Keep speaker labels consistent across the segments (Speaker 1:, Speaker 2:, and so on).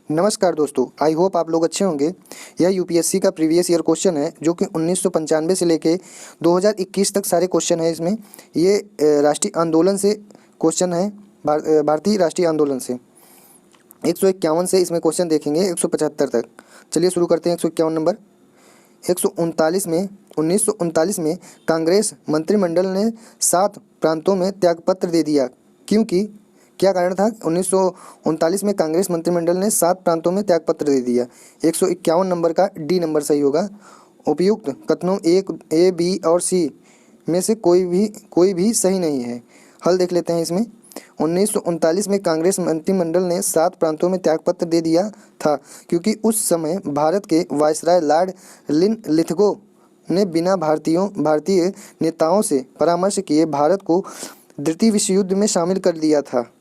Speaker 1: नमस्कार दोस्तों, I hope आप लोग अच्छे होंगे। यह यूपीएससी का प्रीवियस ईयर क्वेश्चन है जो कि 1995 से लेके 2021 तक सारे क्वेश्चन है इसमें। ये राष्ट्रीय आंदोलन से क्वेश्चन है, भारतीय राष्ट्रीय आंदोलन से 151 से इसमें क्वेश्चन देखेंगे 175 तक। चलिए शुरू करते हैं। 151 नंबर। 139 में 1939 में कांग्रेस मंत्रिमंडल ने 7 प्रांतों में त्यागपत्र दे दिया, क्योंकि क्या कारण था? 1939 में कांग्रेस मंत्रिमंडल ने 7 प्रांतों में त्यागपत्र दे दिया। 151 नंबर का डी नंबर सही होगा। उपयुक्त कथनों ए, बी और सी में से कोई भी सही नहीं है। हल देख लेते हैं इसमें। 1939 में कांग्रेस मंत्रिमंडल ने 7 प्रांतों में त्यागपत्र दे दिया था क्योंकि उस समय भारत के वायसराय लॉर्ड लिथगो ने बिना भारतीय नेताओं से परामर्श किए भारत को द्वितीय विश्व युद्ध में शामिल कर लिया था।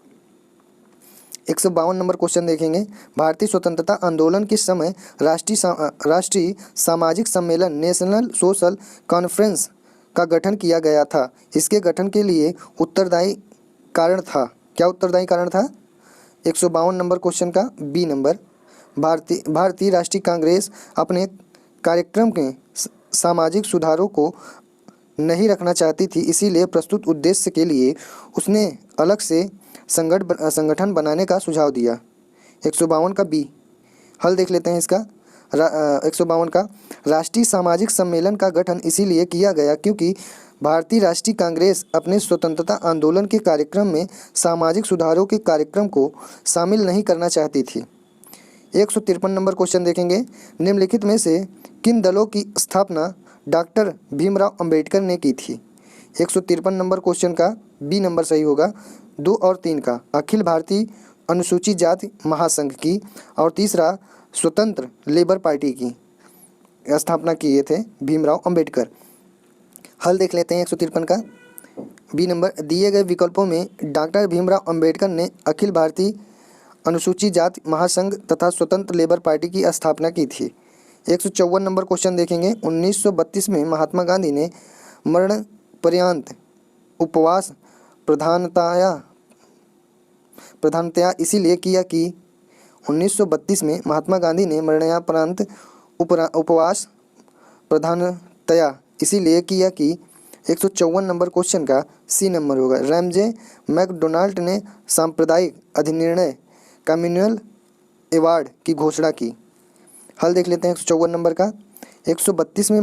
Speaker 1: 152 नंबर क्वेश्चन देखेंगे। भारतीय स्वतंत्रता आंदोलन के समय राष्ट्रीय सामाजिक सम्मेलन नेशनल सोशल कॉन्फ्रेंस का गठन किया गया था। इसके गठन के लिए उत्तरदायी कारण था। क्या उत्तरदायी कारण था? 152 नंबर क्वेश्चन का बी नंबर। भारतीय राष्ट्रीय कांग्रेस अपने कार्यक्रम के सामाजिक सुधारों को नहीं रखना चाहती थी, इसीलिए प्रस्तुत उद्देश्य के लिए उसने अलग से संगठन बनाने का सुझाव दिया। 152 का बी। हल देख लेते हैं इसका। 152 का राष्ट्रीय सामाजिक सम्मेलन का गठन इसीलिए किया गया क्योंकि भारतीय राष्ट्रीय कांग्रेस अपने स्वतंत्रता आंदोलन के कार्यक्रम में सामाजिक सुधारों के कार्यक्रम को शामिल नहीं करना चाहती थी। 153 नंबर क्वेश्चन देखेंगे। निम्नलिखित में से किन दलों की स्थापना डॉक्टर भीमराव अंबेडकर ने की थी? 153 नंबर क्वेश्चन का बी नंबर सही होगा। 2 और 3 का अखिल भारतीय अनुसूचित जाति महासंघ की और तीसरा स्वतंत्र लेबर पार्टी की स्थापना किए थे भीमराव अंबेडकर। हल देख लेते हैं 153 का बी नंबर। दिए गए विकल्पों में डॉक्टर भीमराव अंबेडकर ने अखिल भारतीय अनुसूचित जाति महासंघ तथा स्वतंत्र लेबर पार्टी की स्थापना की थी। 154 नंबर क्वेश्चन देखेंगे। 1932 में महात्मा गांधी ने मरण पर्यंत उपवास प्रधानतया इसीलिए किया कि 1932 में महात्मा गांधी ने मरणोपरांत उपवास प्रधानतया इसीलिए किया कि 154 नंबर क्वेश्चन का सी नंबर होगा। रैमजे मैकडोनाल्ड ने सांप्रदायिक अधिनिर्णय कम्युनल अवार्ड की घोषणा की। हल देख लेते हैं 154 नंबर का। 1932 में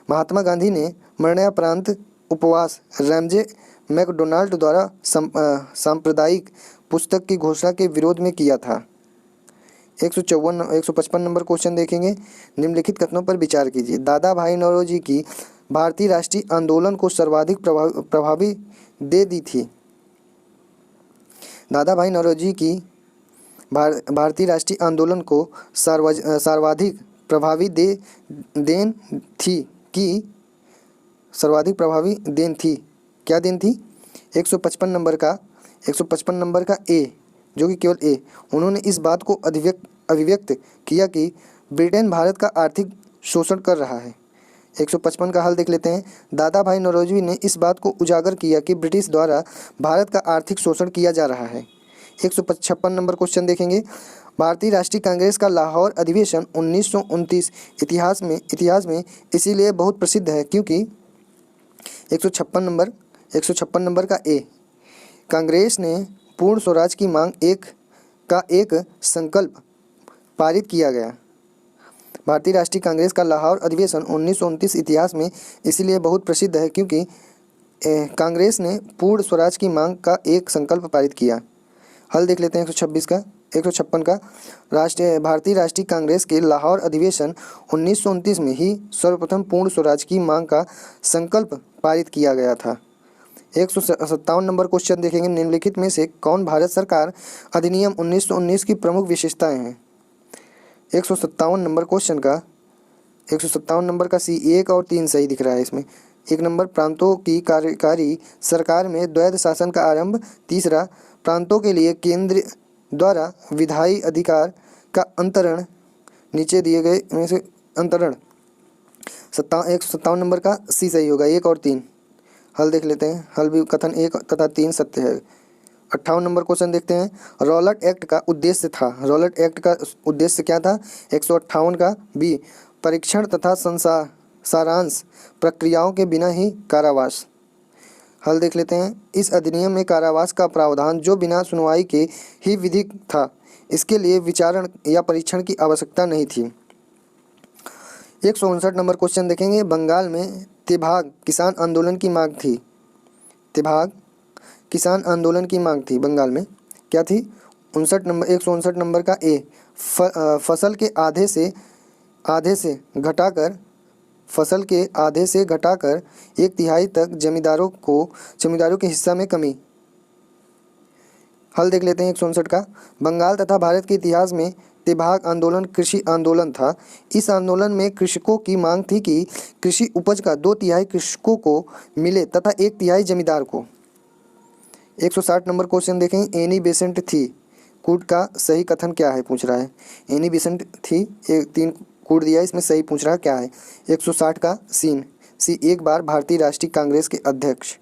Speaker 1: महात्मा गांधी ने मरणोपरांत उपवास रैमजे मैकडोनाल्ड द्वारा सांप्रदायिक पुस्तक की घोषणा के विरोध में किया था। 155 नंबर क्वेश्चन देखेंगे। निम्नलिखित कथनों पर विचार कीजिए। दादा भाई नौरोजी की भारतीय राष्ट्रीय आंदोलन को सर्वाधिक प्रभावी दे दी थी। दादा भाई नौरोजी की भारतीय राष्ट्रीय आंदोलन को सर्वाधिक प्रभावी देन थी कि सर्वाधिक प्रभावी देन थी। क्या देन थी? 155 नंबर का ए, जो कि केवल ए। उन्होंने इस बात को अभिव्यक्त किया कि ब्रिटेन भारत का आर्थिक शोषण कर रहा है। 155 का हल देख लेते हैं। दादा भाई नौरोजी ने इस बात को उजागर किया कि ब्रिटिश द्वारा भारत का आर्थिक शोषण किया जा रहा है। 156 नंबर क्वेश्चन देखेंगे। भारतीय राष्ट्रीय कांग्रेस का लाहौर अधिवेशन 1929 इतिहास में इसीलिए बहुत प्रसिद्ध है क्योंकि 156 नंबर का ए, कांग्रेस ने पूर्ण स्वराज की मांग का एक संकल्प पारित किया गया। भारतीय राष्ट्रीय कांग्रेस का लाहौर अधिवेशन 1929 इतिहास में इसलिए बहुत प्रसिद्ध है क्योंकि कांग्रेस ने पूर्ण स्वराज की मांग का एक संकल्प पारित किया। हल देख लेते हैं 156 का। भारतीय राष्ट्रीय कांग्रेस के लाहौर अधिवेशन 1929 में ही सर्वप्रथम पूर्ण स्वराज की मांग का संकल्प पारित किया गया था। 157 नंबर क्वेश्चन देखेंगे। निम्नलिखित में से कौन भारत सरकार अधिनियम 1919 की प्रमुख विशेषताएं हैं? 157 नंबर क्वेश्चन का 157 नंबर का सी 1 और 3 सही दिख रहा है इसमें। 1 नंबर प्रांतों की कार्यकारी सरकार में द्वैध शासन का आरंभ। तीसरा प्रांतों के लिए केंद्र द्वारा विधायी अधिकार का अंतरण। नीचे दिए गए में से अंतरण। 157 नंबर का सी सही होगा। 1 और 3। हल देख लेते हैं। हल भी कथन 1 तथा 3 सत्य है। 58 नंबर क्वेश्चन देखते हैं। रॉलेट एक्ट का उद्देश्य था, रॉलेट एक्ट का उद्देश्य क्या था? 158 का बी, परीक्षण तथा सारांश प्रक्रियाओं के बिना ही कारावास। हल देख लेते हैं। इस अधिनियम में कारावास का प्रावधान जो बिना सुनवाई के ही विधिक था, इसके लिए विचारण या परीक्षण की आवश्यकता नहीं थी। 159 नंबर क्वेश्चन देखेंगे। बंगाल में तेभाग किसान आंदोलन की मांग थी। तेभाग किसान आंदोलन की मांग थी बंगाल में, क्या थी? 159 नंबर का ए, फसल के आधे से घटाकर फसल के आधे से घटाकर 1/3 तक जमींदारों के हिस्सा में कमी। हल देख लेते हैं 159 का। बंगाल तथा भारत के इतिहास में तेभाग आंदोलन कृषि आंदोलन था। इस आंदोलन में कृषकों की मांग थी कि कृषि उपज का 2/3 कृषकों को मिले तथा 1/3 जमींदार को। 160 नंबर क्वेश्चन देखें। एनी बेसेंट थी कूट का सही कथन क्या है, पूछ रहा है। एनी बेसेंट थी, 3 कूट दिया, इसमें सही पूछ रहा है क्या है। 160 का सी, एक बार भारतीय राष्ट्रीय कांग्रेस के अध्यक्ष।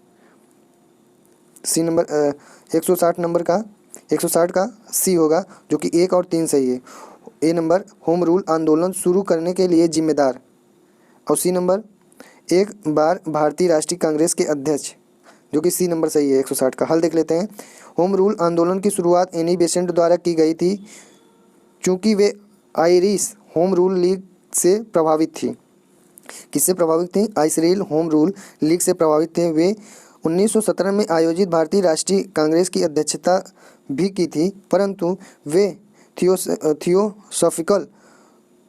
Speaker 1: सी नंबर 160 नंबर का 160 का सी होगा, जो कि 1 और 3 सही है। ए नंबर होम रूल आंदोलन शुरू करने के लिए जिम्मेदार, और सी नंबर एक बार भारतीय राष्ट्रीय कांग्रेस के अध्यक्ष, जो कि सी नंबर सही है 160 का। हल देख लेते हैं। होम रूल आंदोलन की शुरुआत एनी बेसेंट द्वारा की गई थी, चूँकि वे आयरिश होम रूल लीग से प्रभावित थी। किससे प्रभावित थी? आइसराइल होम रूल लीग से प्रभावित थे। वे 1917 में आयोजित भारतीय राष्ट्रीय कांग्रेस की अध्यक्षता भी की थी, परंतु वे थियोसॉफिकल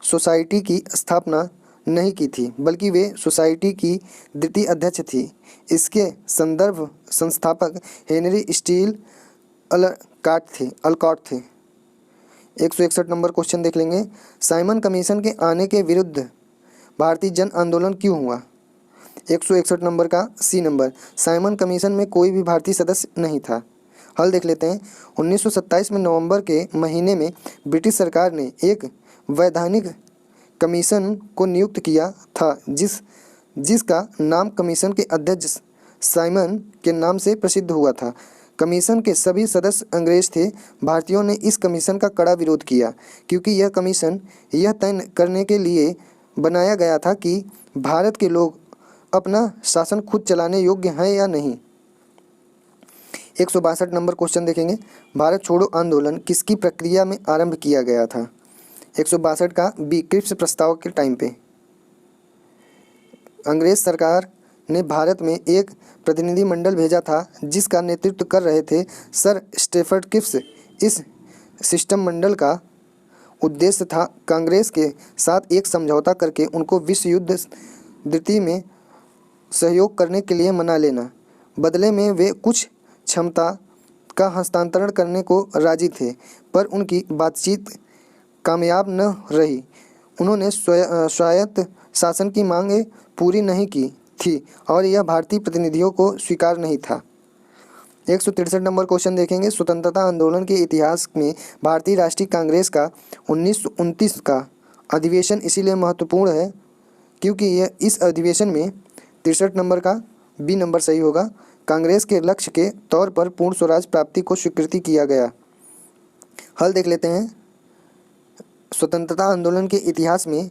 Speaker 1: सोसाइटी की स्थापना नहीं की थी, बल्कि वे सोसाइटी की द्वितीय अध्यक्ष थी। इसके संदर्भ संस्थापक हेनरी स्टील अलकॉट थे। 161 नंबर क्वेश्चन देख लेंगे। साइमन कमीशन के आने के विरुद्ध भारतीय जन आंदोलन क्यों हुआ? 161 नंबर का सी नंबर, साइमन कमीशन में कोई भी भारतीय सदस्य नहीं था। हल देख लेते हैं। 1927 में नवंबर के महीने में ब्रिटिश सरकार ने एक वैधानिक कमीशन को नियुक्त किया था, जिसका नाम कमीशन के अध्यक्ष साइमन के नाम से प्रसिद्ध हुआ था। कमीशन के सभी सदस्य अंग्रेज थे। भारतीयों ने इस कमीशन का कड़ा विरोध किया, क्योंकि यह कमीशन यह तय करने के लिए बनाया गया था कि भारत के लोग अपना शासन खुद चलाने योग्य हैं या नहीं। 162 नंबर क्वेश्चन देखेंगे। भारत छोड़ो आंदोलन किसकी प्रक्रिया में आरंभ किया गया था? 162 का बी, क्रिप्स प्रस्ताव के टाइम पे। अंग्रेज सरकार ने भारत में एक प्रतिनिधिमंडल भेजा था, जिसका नेतृत्व कर रहे थे सर स्टेफर्ड क्रिप्स। इस शिष्टमंडल का उद्देश्य था कांग्रेस के साथ एक समझौता करके उनको विश्व युद्ध द्वितीय में सहयोग करने के लिए मना लेना। बदले में वे कुछ क्षमता का हस्तांतरण करने को राजी थे, पर उनकी बातचीत कामयाब न रही। उन्होंने स्वायत्त शासन की मांगें पूरी नहीं की थी और यह भारतीय प्रतिनिधियों को स्वीकार नहीं था। 163 नंबर क्वेश्चन देखेंगे। स्वतंत्रता आंदोलन के इतिहास में भारतीय राष्ट्रीय कांग्रेस का 1929 का अधिवेशन इसीलिए महत्वपूर्ण है, क्योंकि यह इस अधिवेशन में 63 नंबर का बी नंबर सही होगा, कांग्रेस के लक्ष्य के तौर पर पूर्ण स्वराज प्राप्ति को स्वीकृति किया गया। हल देख लेते हैं। स्वतंत्रता आंदोलन के इतिहास में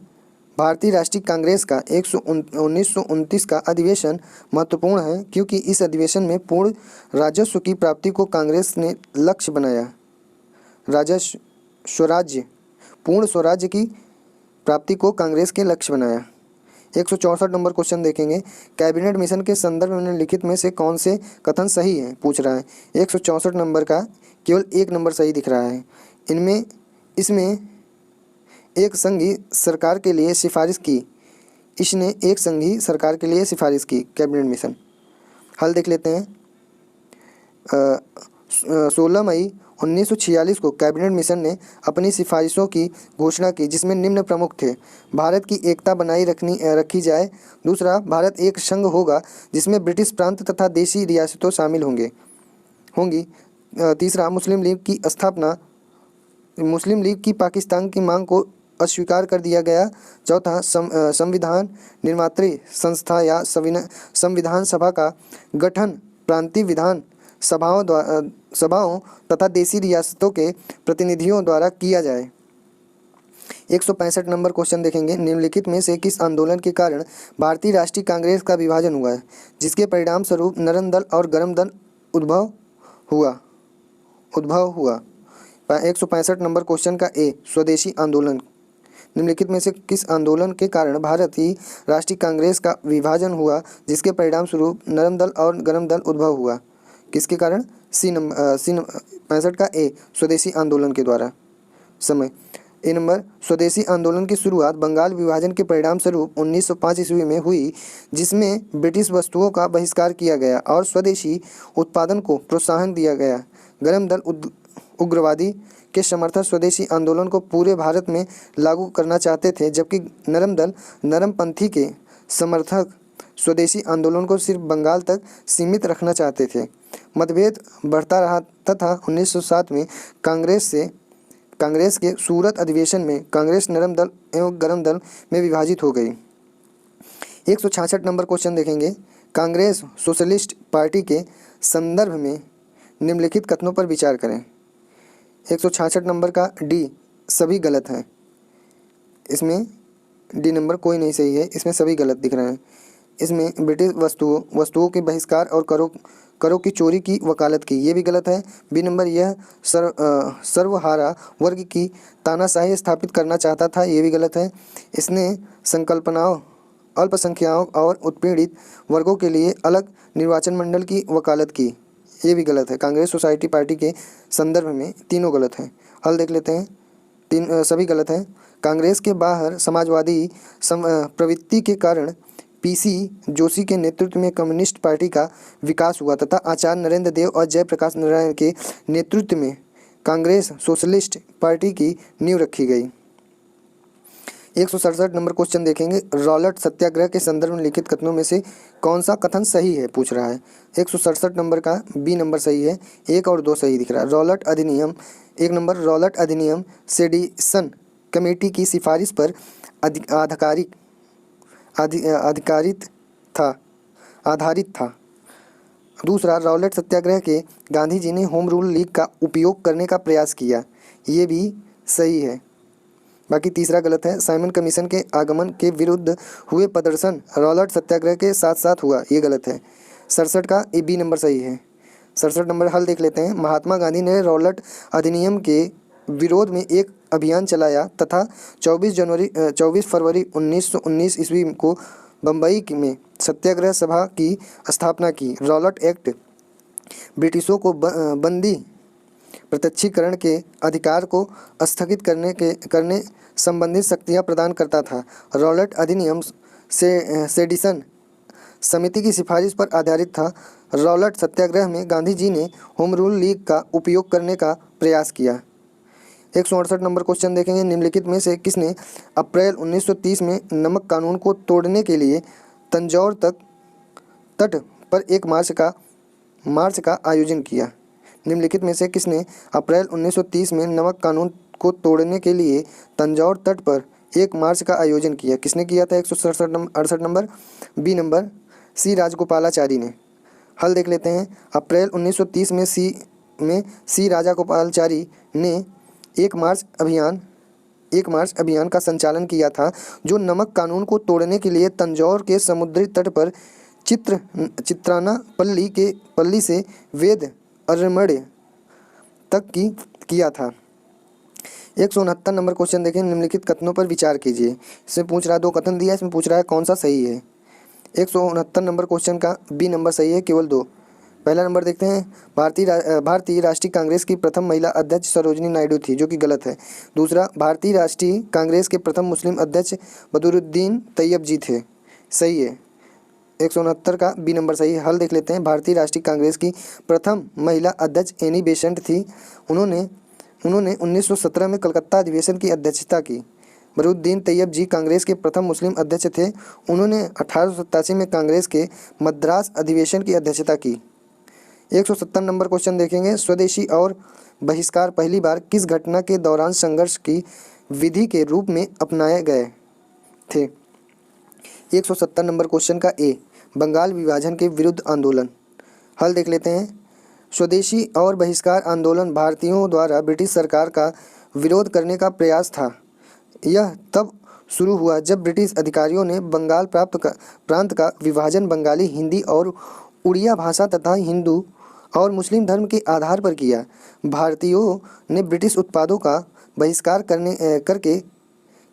Speaker 1: भारतीय राष्ट्रीय कांग्रेस का 1929 का अधिवेशन महत्वपूर्ण है, क्योंकि इस अधिवेशन में पूर्ण राजस्व की प्राप्ति को कांग्रेस ने लक्ष्य बनाया। पूर्ण स्वराज्य की प्राप्ति को कांग्रेस के लक्ष्य बनाया। 164 नंबर क्वेश्चन देखेंगे। कैबिनेट मिशन के संदर्भ में निम्नलिखित में से कौन से कथन सही है, पूछ रहा है। 164 नंबर का केवल 1 नंबर सही दिख रहा है। इसमें एक संघीय सरकार के लिए सिफारिश की। इसने एक संघीय सरकार के लिए सिफारिश की कैबिनेट मिशन। हल देख लेते हैं। 16 मई 1946 को कैबिनेट मिशन ने अपनी सिफारिशों की घोषणा की, जिसमें निम्न प्रमुख थे। भारत की एकता बनाई रखी जाए। दूसरा, भारत एक संघ होगा जिसमें ब्रिटिश प्रांत तथा देशी रियासतों शामिल होंगी। तीसरा, मुस्लिम लीग की पाकिस्तान की मांग को अस्वीकार कर दिया गया। चौथा, संविधान निर्मात्री संस्था या संविधान सभा का गठन प्रांतीय विधान सभाओं तथा देशी रियासतों के प्रतिनिधियों द्वारा किया जाए। 165 नंबर क्वेश्चन देखेंगे, निम्नलिखित में से किस आंदोलन के कारण भारतीय राष्ट्रीय कांग्रेस का विभाजन हुआ है, जिसके परिणाम स्वरूप नरम दल और गरम दल उद्भव हुआ। 165 नंबर क्वेश्चन का ए, स्वदेशी आंदोलन। निम्नलिखित में से किस आंदोलन के कारण भारतीय राष्ट्रीय कांग्रेस का विभाजन हुआ, जिसके परिणाम स्वरूप नरम दल और गरम दल उद्भव हुआ? किसके कारण? सी 65 का ए, स्वदेशी आंदोलन के द्वारा। समय ए नंबर, स्वदेशी आंदोलन की शुरुआत बंगाल विभाजन के परिणाम स्वरूप 1905 ईस्वी में हुई, जिसमें ब्रिटिश वस्तुओं का बहिष्कार किया गया और स्वदेशी उत्पादन को प्रोत्साहन दिया गया। गरम दल उग्रवादी के समर्थक स्वदेशी आंदोलन को पूरे भारत में लागू करना चाहते थे, जबकि नरम दल नरमपंथी के समर्थक स्वदेशी आंदोलन को सिर्फ बंगाल तक सीमित रखना चाहते थे। मतभेद बढ़ता रहा तथा 1907 में कांग्रेस के सूरत अधिवेशन में कांग्रेस नरम दल एवं गरम दल में विभाजित हो गई। 166 नंबर क्वेश्चन देखेंगे, कांग्रेस सोशलिस्ट पार्टी के संदर्भ में निम्नलिखित कथनों पर विचार करें। 166 नंबर का डी, सभी गलत हैं। इसमें डी नंबर कोई नहीं सही है, इसमें सभी गलत दिख रहे हैं। इसमें ब्रिटिश वस्तुओं के बहिष्कार और करों की चोरी की वकालत की, ये भी गलत है। बी नंबर, यह सर्वहारा वर्ग की तानाशाही स्थापित करना चाहता था, ये भी गलत है। इसने संकल्पनाओं अल्पसंख्यकों और उत्पीड़ित वर्गों के लिए अलग निर्वाचन मंडल की वकालत की, ये भी गलत है। कांग्रेस सोसाइटी पार्टी के संदर्भ में तीनों गलत हैं। हल देख लेते हैं, सभी गलत हैं। कांग्रेस के बाहर समाजवादी प्रवृत्ति के कारण पीसी जोशी के नेतृत्व में कम्युनिस्ट पार्टी का विकास हुआ तथा आचार्य नरेंद्र देव और जयप्रकाश नारायण के नेतृत्व में कांग्रेस सोशलिस्ट पार्टी की नींव रखी गई। 167 नंबर क्वेश्चन देखेंगे, रॉलेट सत्याग्रह के संदर्भ में लिखित कथनों में से कौन सा कथन सही है, पूछ रहा है। 167 नंबर का बी नंबर सही है, 1 और 2 सही दिख रहा है। रॉलेट अधिनियम, 1 नंबर, रॉलेट अधिनियम सेडिसन कमेटी की सिफारिश पर आधारित था। दूसरा, रॉलेट सत्याग्रह के गांधी जी ने होम रूल लीग का उपयोग करने का प्रयास किया, ये भी सही है। बाकी तीसरा गलत है। साइमन कमीशन के आगमन के विरुद्ध हुए प्रदर्शन रॉलेट सत्याग्रह के साथ साथ हुआ, ये गलत है। 67 का ए बी नंबर सही है। 67 नंबर हल देख लेते हैं। महात्मा गांधी ने रॉलेट अधिनियम के विरोध में एक अभियान चलाया तथा 24 फरवरी 1919 ईस्वी को बम्बई में सत्याग्रह सभा की स्थापना की। रॉलेट एक्ट ब्रिटिशों को बंदी प्रत्यक्षीकरण के अधिकार को स्थगित करने संबंधित शक्तियां प्रदान करता था। रॉलेट अधिनियम सेडिसन समिति की सिफारिश पर आधारित था। रॉलेट सत्याग्रह में गांधी जी ने होम रूल लीग का उपयोग करने का प्रयास किया। 168 नंबर क्वेश्चन देखेंगे, निम्नलिखित में से किसने अप्रैल 1930 में नमक कानून को तोड़ने के लिए तंजौर तट पर एक मार्च का आयोजन किया? निम्नलिखित में से किसने अप्रैल 1930 में नमक कानून को तोड़ने के लिए तंजौर तट पर एक मार्च का आयोजन किया? किसने किया था? 168 नंबर बी नंबर, सी राजगोपालाचारी ने। हल देख लेते हैं। अप्रैल 1930 में सी राजगोपालाचारी ने एक मार्च अभियान का संचालन किया था, जो नमक कानून को तोड़ने के लिए तंजौर के समुद्री तट पर चित्रानापल्ली से वेद अरमड़े तक किया था। 169 नंबर क्वेश्चन देखें, निम्नलिखित कथनों पर विचार कीजिए। इसमें पूछ रहा है, 2 कथन दिया है, इसमें पूछ रहा है कौन सा सही है। 169 नंबर क्वेश्चन का बी नंबर सही है, केवल 2। पहला नंबर देखते हैं, भारतीय राष्ट्रीय कांग्रेस की प्रथम महिला अध्यक्ष सरोजिनी नायडू थी, जो कि गलत है। दूसरा, भारतीय राष्ट्रीय कांग्रेस के प्रथम मुस्लिम अध्यक्ष बदरुद्दीन तैयब जी थे, सही है। 169 का बी नंबर सही है। हल देख लेते हैं। भारतीय राष्ट्रीय कांग्रेस की प्रथम महिला अध्यक्ष एनी बेसेंट थी। उन्होंने 1917 में कलकत्ता अधिवेशन की अध्यक्षता की। बदरुद्दीन तैयब जी कांग्रेस के प्रथम मुस्लिम अध्यक्ष थे। उन्होंने 1887 में कांग्रेस के मद्रास अधिवेशन की अध्यक्षता की। 170 नंबर क्वेश्चन देखेंगे, स्वदेशी और बहिष्कार पहली बार किस घटना के दौरान संघर्ष की विधि के रूप में अपनाए गए थे? 170 नंबर क्वेश्चन का ए, बंगाल विभाजन के विरुद्ध आंदोलन। हल देख लेते हैं। स्वदेशी और बहिष्कार आंदोलन भारतीयों द्वारा ब्रिटिश सरकार का विरोध करने का प्रयास था। यह तब शुरू हुआ जब ब्रिटिश अधिकारियों ने बंगाल प्रांत का विभाजन बंगाली, हिंदी और उड़िया भाषा तथा हिंदू और मुस्लिम धर्म के आधार पर किया। भारतीयों ने ब्रिटिश उत्पादों का बहिष्कार करके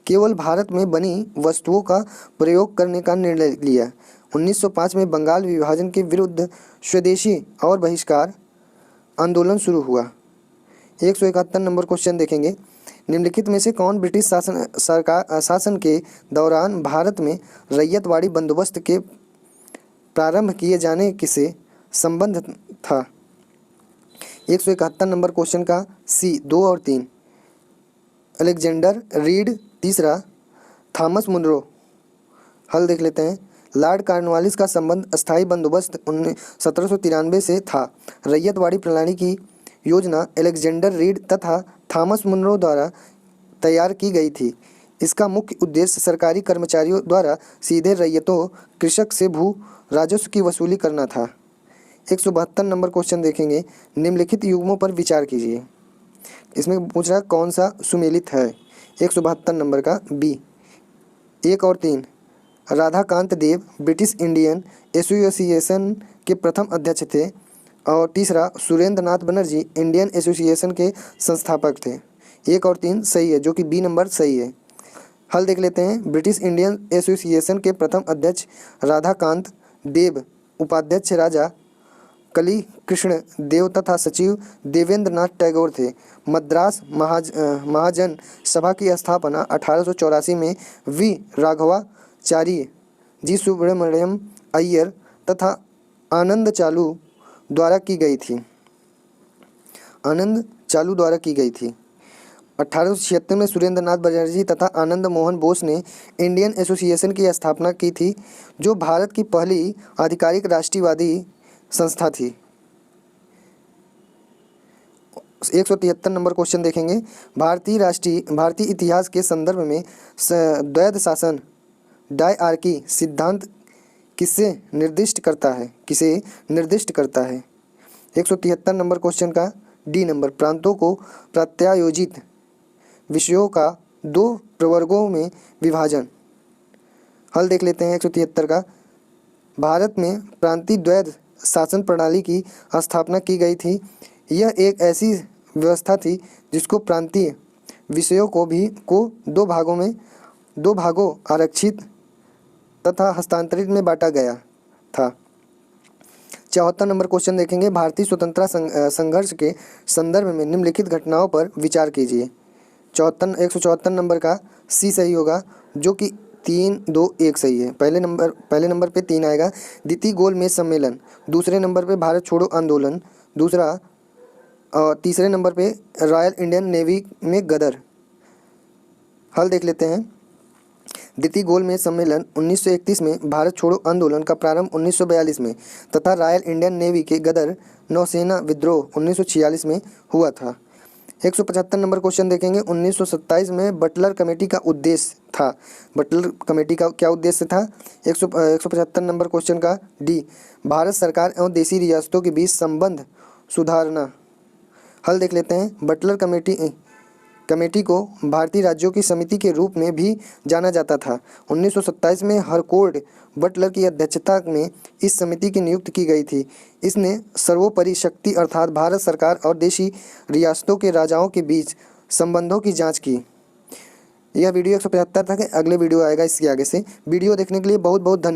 Speaker 1: केवल भारत में बनी वस्तुओं का प्रयोग करने का निर्णय लिया। 1905 में बंगाल विभाजन के विरुद्ध स्वदेशी और बहिष्कार आंदोलन शुरू हुआ। 171 नंबर क्वेश्चन देखेंगे। निम्नलिखित में से कौन ब्रिटिश शासन के दौरान भारत में रैयतवाड़ी बंदोबस्त के प्रारंभ किए जाने से संबंध था? 171 नंबर क्वेश्चन का सी 2 और 3, अलेक्जेंडर रीड, तीसरा थॉमस मुनरो। हल देख लेते हैं। लॉर्ड कॉर्नवालिस का संबंध अस्थायी बंदोबस्त 1793 से था। रैयतवाड़ी प्रणाली की योजना अलेक्जेंडर रीड तथा थॉमस मुनरो द्वारा तैयार की गई थी। इसका मुख्य उद्देश्य सरकारी कर्मचारियों द्वारा सीधे रैयतों कृषक से भू राजस्व की वसूली करना था। 172 नंबर क्वेश्चन देखेंगे। निम्नलिखित युग्मों पर विचार कीजिए। इसमें पूछ रहा है कौन सा सुमेलित है। 172 नंबर का बी 1 और 3, राधाकांत देव ब्रिटिश इंडियन एसोसिएशन के प्रथम अध्यक्ष थे और तीसरा सुरेंद्र नाथ बनर्जी इंडियन एसोसिएशन के संस्थापक थे। 1 और 3 सही है, जो कि बी नंबर सही है। हल देख लेते हैं। ब्रिटिश इंडियन एसोसिएशन के प्रथम अध्यक्ष राधाकांत देव, उपाध्यक्ष राजा कली कृष्ण देव तथा सचिव देवेंद्र नाथ टैगोर थे। मद्रास महाजन सभा की स्थापना 1884 में वी राघवाचार्य, जी सुब्रमण्यम अय्यर तथा आनंद चालू द्वारा की गई थी। 1876 में सुरेंद्र नाथ बनर्जी तथा आनंद मोहन बोस ने इंडियन एसोसिएशन की स्थापना की थी, जो भारत की पहली आधिकारिक राष्ट्रवादी संस्था थी। 173 नंबर क्वेश्चन देखेंगे। भारतीय इतिहास के संदर्भ में द्वैध शासन डायआर्की सिद्धांत किसे निर्दिष्ट करता है? 173 नंबर क्वेश्चन का डी नंबर, प्रांतों को प्रत्यायोजित विषयों का 2 प्रवर्गों में विभाजन। हल देख लेते हैं। 173 का भारत में प्रांतीय द्वैध शासन प्रणाली की स्थापना की गई थी। यह एक ऐसी व्यवस्था थी जिसको प्रांतीय विषयों को 2 भागों आरक्षित तथा हस्तांतरित में बांटा गया था। 74 नंबर क्वेश्चन देखेंगे। भारतीय स्वतंत्रता संघर्ष के संदर्भ में निम्नलिखित घटनाओं पर विचार कीजिए। 174 नंबर का सी सही होगा, जो कि 3, 2, 1 सही है। पहले नंबर पे 3 आएगा। द्वितीय गोलमेज सम्मेलन, दूसरे नंबर पे भारत छोड़ो आंदोलन, तीसरे नंबर पे रॉयल इंडियन नेवी में गदर। हल देख लेते हैं। द्वितीय गोलमेज सम्मेलन 1931 में, भारत छोड़ो आंदोलन का प्रारंभ 1942 में तथा रॉयल इंडियन नेवी के गदर नौसेना विद्रोह 1946 में हुआ था। 175 नंबर क्वेश्चन देखेंगे। 1927 में बटलर कमेटी का उद्देश्य था। बटलर कमेटी का क्या उद्देश्य था? 175 नंबर क्वेश्चन का डी, भारत सरकार एवं देशी रियासतों के बीच संबंध सुधारना। हल देख लेते हैं। बटलर कमेटी को भारतीय राज्यों की समिति के रूप में भी जाना जाता था। 1927 में हरकोर्ट बटलर की अध्यक्षता में इस समिति की नियुक्ति की गई थी। इसने सर्वोपरि शक्ति अर्थात भारत सरकार और देशी रियासतों के राजाओं के बीच संबंधों की जांच की। यह वीडियो 175 तक है। अगले वीडियो आएगा इसके आगे से। वीडियो देखने के लिए बहुत बहुत धन्यवाद।